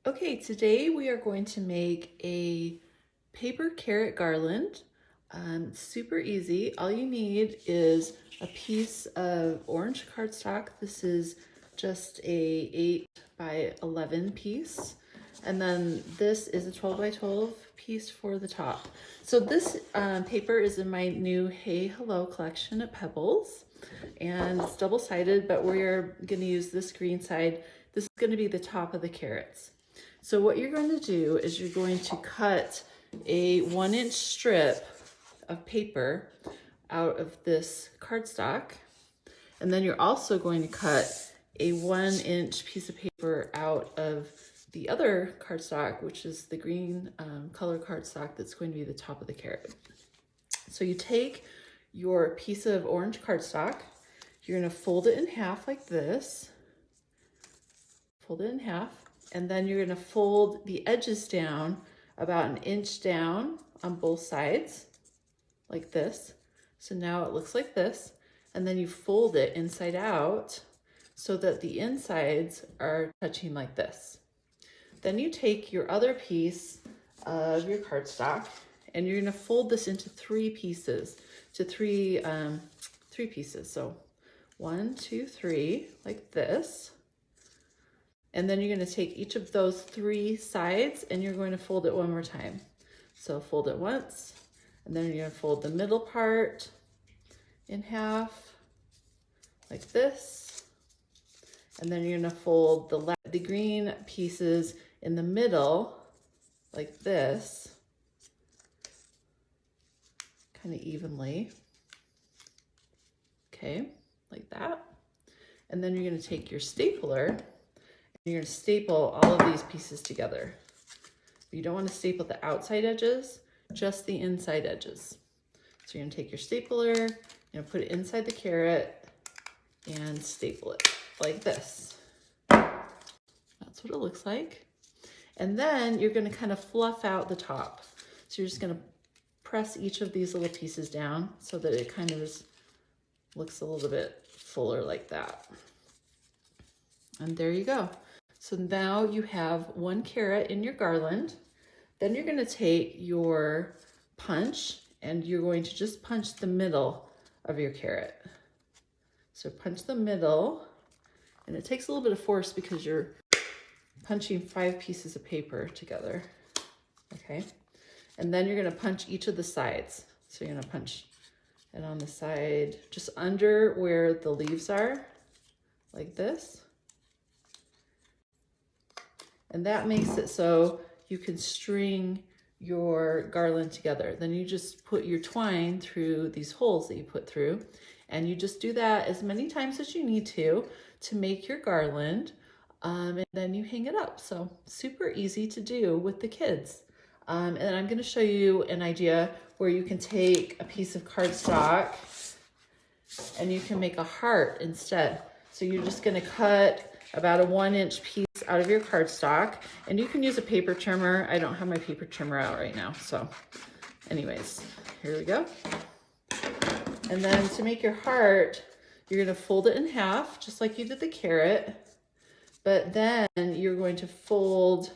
Okay, today we are going to make a paper carrot garland. It's super easy. All you need is a piece of orange cardstock. This is just a 8 by 11 piece. And then this is a 12 by 12 piece for the top. So this paper is in my new Hey Hello collection at Pebbles. And it's double-sided, but we're gonna use this green side. This is gonna be the top of the carrots. So what you're going to do is you're going to cut a 1-inch strip of paper out of this cardstock. And then you're also going to cut a 1-inch piece of paper out of the other cardstock, which is the green color cardstock that's going to be the top of the carrot. So you take your piece of orange cardstock, you're going to fold it in half like this. Fold it in half. And then you're gonna fold the edges down about 1 inch down on both sides, like this. So now it looks like this. And then you fold it inside out so that the insides are touching like this. Then you take your other piece of your cardstock and you're gonna fold this into 3 pieces, to three pieces. So 1, 2, 3, like this. And then you're going to take each of those 3 sides and you're going to fold it one more time. So fold it once, and then you're going to fold the middle part in half, like this. And then you're going to fold the green pieces in the middle, like this, kind of evenly. Okay, like that. And then you're going to take your stapler. You're going to staple all of these pieces together. You don't want to staple the outside edges, just the inside edges. So you're going to take your stapler, you're going to put it inside the carrot and staple it like this. That's what it looks like. And then you're going to kind of fluff out the top. So you're just going to press each of these little pieces down so that it kind of looks a little bit fuller like that. And there you go. So now you have 1 carrot in your garland. Then you're going to take your punch and you're going to just punch the middle of your carrot. So punch the middle, and it takes a little bit of force because you're punching 5 pieces of paper together. Okay. And then you're going to punch each of the sides. So you're going to punch it on the side just under where the leaves are, like this. And that makes it so you can string your garland together. Then you just put your twine through these holes that you put through, and you just do that as many times as you need to make your garland, and then you hang it up. So super easy to do with the kids. And I'm gonna show you an idea where you can take a piece of cardstock and you can make a heart instead. So you're just gonna cut about a 1-inch piece out of your cardstock, and you can use a paper trimmer. I don't have my paper trimmer out right now. So anyways, here we go. And then to make your heart, you're gonna fold it in half, just like you did the carrot, but then you're going to fold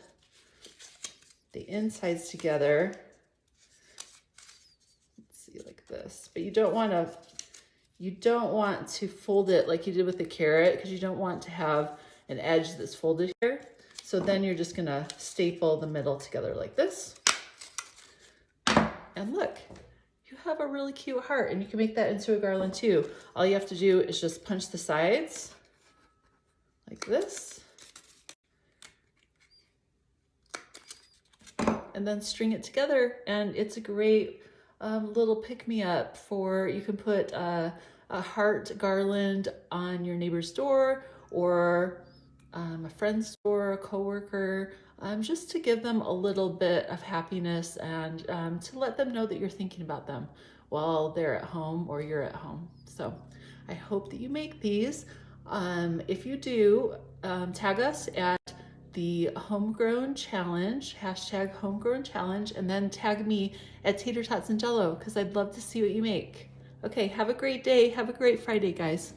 the insides together. Let's see, like this, but you don't want to fold it like you did with the carrot, because you don't want to have an edge that's folded here. So then you're just gonna staple the middle together like this. And look, you have a really cute heart, and you can make that into a garland too. All you have to do is just punch the sides like this. And then string it together, and it's a great little pick-me-up for, you can put a heart garland on your neighbor's door, or a friend's door, a coworker, just to give them a little bit of happiness and to let them know that you're thinking about them while they're at home or you're at home. So I hope that you make these. If you do, tag us at the Homegrown Challenge, #Homegrown Challenge, and then tag me at Tater Tots and Jello, because I'd love to see what you make. Okay, have a great day. Have a great Friday, guys.